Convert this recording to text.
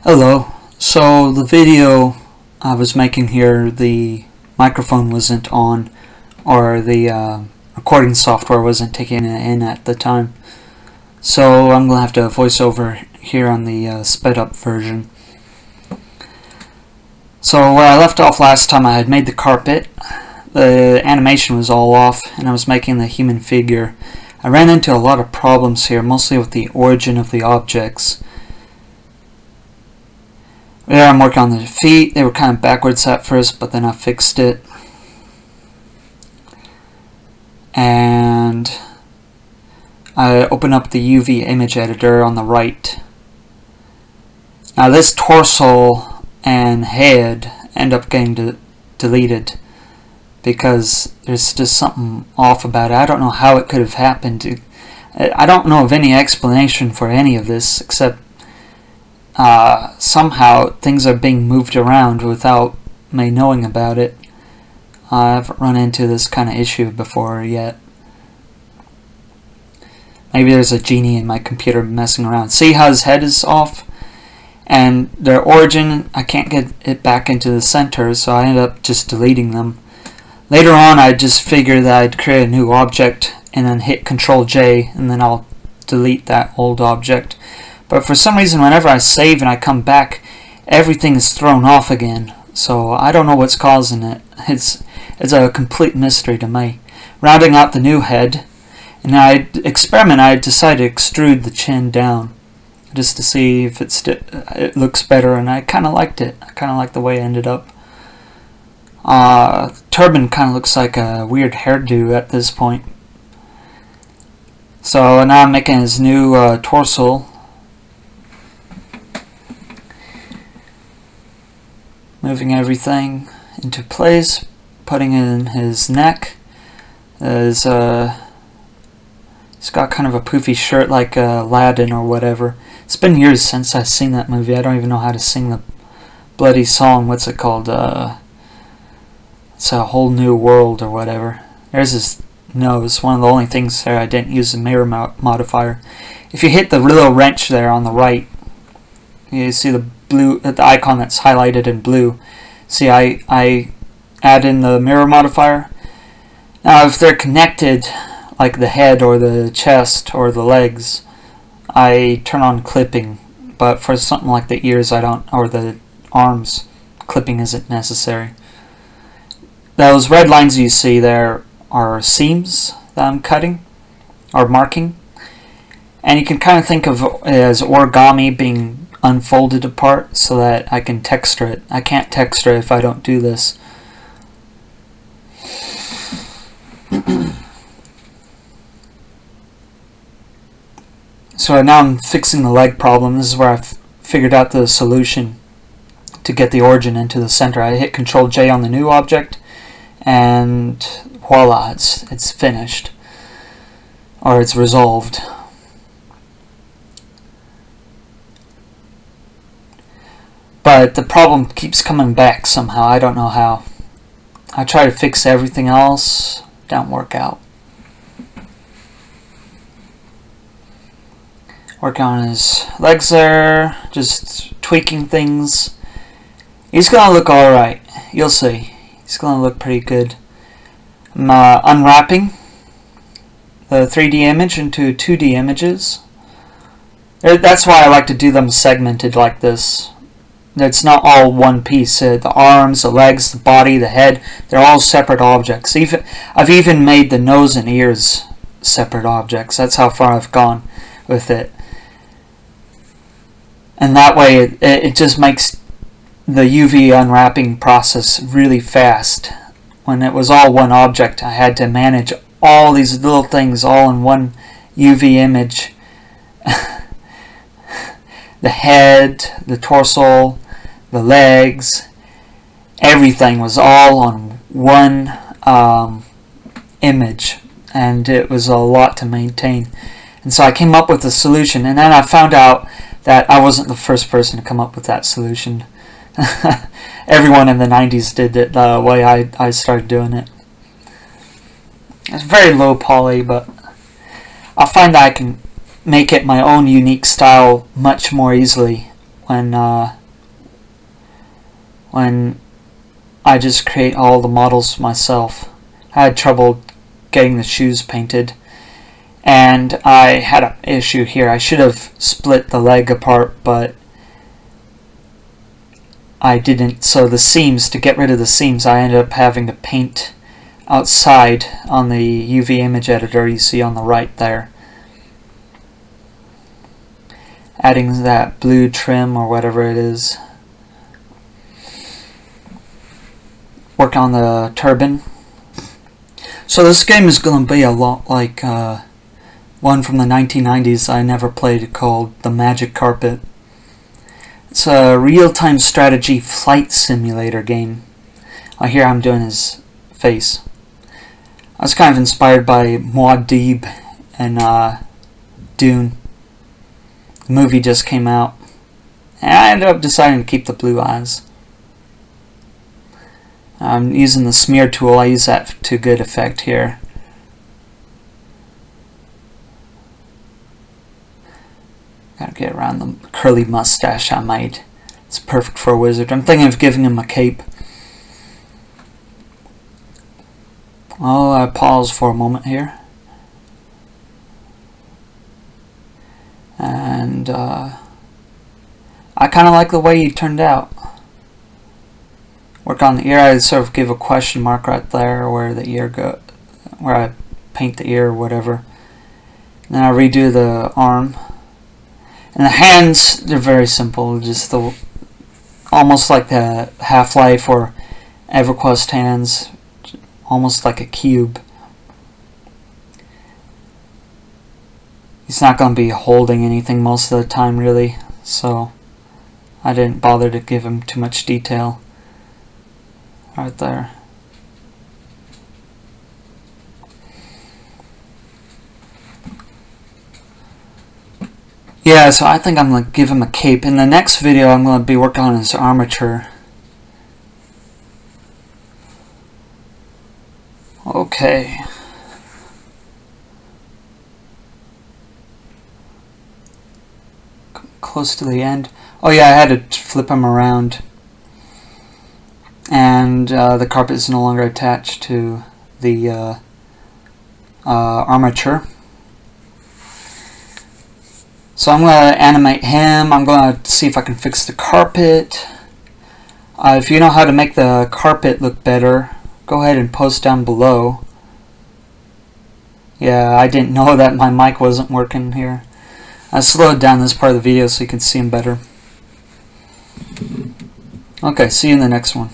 Hello. So the video I was making here, the microphone wasn't on, or the recording software wasn't taking it in at the time. So I'm going to have to voice over here on the sped up version. So where I left off last time, I had made the carpet. The animation was all off, and I was making the human figure. I ran into a lot of problems here, mostly with the origin of the objects. Yeah, I'm working on the feet. They were kind of backwards at first, but then I fixed it. And I open up the UV image editor on the right. Now this torso and head end up getting deleted because there's just something off about it. I don't know how it could have happened. I don't know of any explanation for any of this except somehow things are being moved around without me knowing about it. I haven't run into this kind of issue before yet. Maybe there's a genie in my computer messing around. See how his head is off? And their origin, I can't get it back into the center, so I ended up just deleting them. Later on, I just figured that I'd create a new object and then hit Control J, and then I'll delete that old object. But for some reason, whenever I save and I come back, everything is thrown off again. So I don't know what's causing it. It's a complete mystery to me. Rounding out the new head, and I decided to extrude the chin down, just to see if it looks better, and I kind of liked it. I kind of like the way it ended up. Turban kind of looks like a weird hairdo at this point. So now I'm making his new torso. Moving everything into place, putting in his neck. He's got kind of a poofy shirt like Aladdin or whatever. It's been years since I've seen that movie. I don't even know how to sing the bloody song. What's it called? It's a Whole New World or whatever. There's his nose. One of the only things there I didn't use the mirror modifier. If you hit the little wrench there on the right, you see the blue, the icon that's highlighted in blue. See, I add in the mirror modifier. Now, if they're connected, like the head or the chest or the legs, I turn on clipping. But for something like the ears, I don't, or the arms, clipping isn't necessary. Those red lines you see there are seams that I'm cutting or marking. And you can kind of think of it as origami being unfolded apart so that I can texture it. I can't texture it if I don't do this. So now I'm fixing the leg problem. This is where I've figured out the solution to get the origin into the center. I hit Control J on the new object and voila, it's finished, or it's resolved. But the problem keeps coming back somehow. I don't know how. I try to fix everything else. Don't work out. Working on his legs there. Just tweaking things. He's going to look alright. You'll see. He's going to look pretty good. I'm unwrapping the 3D image into 2D images. That's why I like to do them segmented like this. It's not all one piece. The arms, the legs, the body, the head, they're all separate objects. I've even made the nose and ears separate objects. That's how far I've gone with it. And that way it just makes the UV unwrapping process really fast. When it was all one object, I had to manage all these little things all in one UV image. The head, the torso, the legs, everything was all on one image, and it was a lot to maintain. And so I came up with a solution, and then I found out that I wasn't the first person to come up with that solution. Everyone in the 90s did it the way I started doing it. It's very low poly, but I find that I can make it my own unique style much more easily when I just create all the models myself. I had trouble getting the shoes painted, and I had an issue here. I should have split the leg apart, but I didn't. So the seams, to get rid of the seams, I ended up having to paint outside on the UV image editor you see on the right there. Adding that blue trim or whatever it is. Work on the turbine. So this game is going to be a lot like one from the 1990s I never played called The Magic Carpet. It's a real-time strategy flight simulator game. Here I'm doing his face. I was kind of inspired by Deeb and Dune. The movie just came out, and I ended up deciding to keep the blue eyes. I'm using the smear tool. I use that to good effect here. Gotta get around the curly mustache I made. It's perfect for a wizard. I'm thinking of giving him a cape. Oh, I pause for a moment here. And I kind of like the way he turned out. Work on the ear. I sort of give a question mark right there where the ear go, where I paint the ear or whatever. And then I redo the arm. And the hands, they're very simple. Just the almost like the Half-Life or EverQuest hands, almost like a cube. He's not going to be holding anything most of the time, really, so I didn't bother to give him too much detail right there. Yeah, so I think I'm going to give him a cape. In the next video, I'm going to be working on his armature. Okay. Close to the end. Oh yeah, I had to flip him around. And the carpet is no longer attached to the armature. So I'm going to animate him. I'm going to see if I can fix the carpet. If you know how to make the carpet look better, go ahead and post down below. Yeah, I didn't know that my mic wasn't working here. I slowed down this part of the video so you can see him better. Okay, see you in the next one.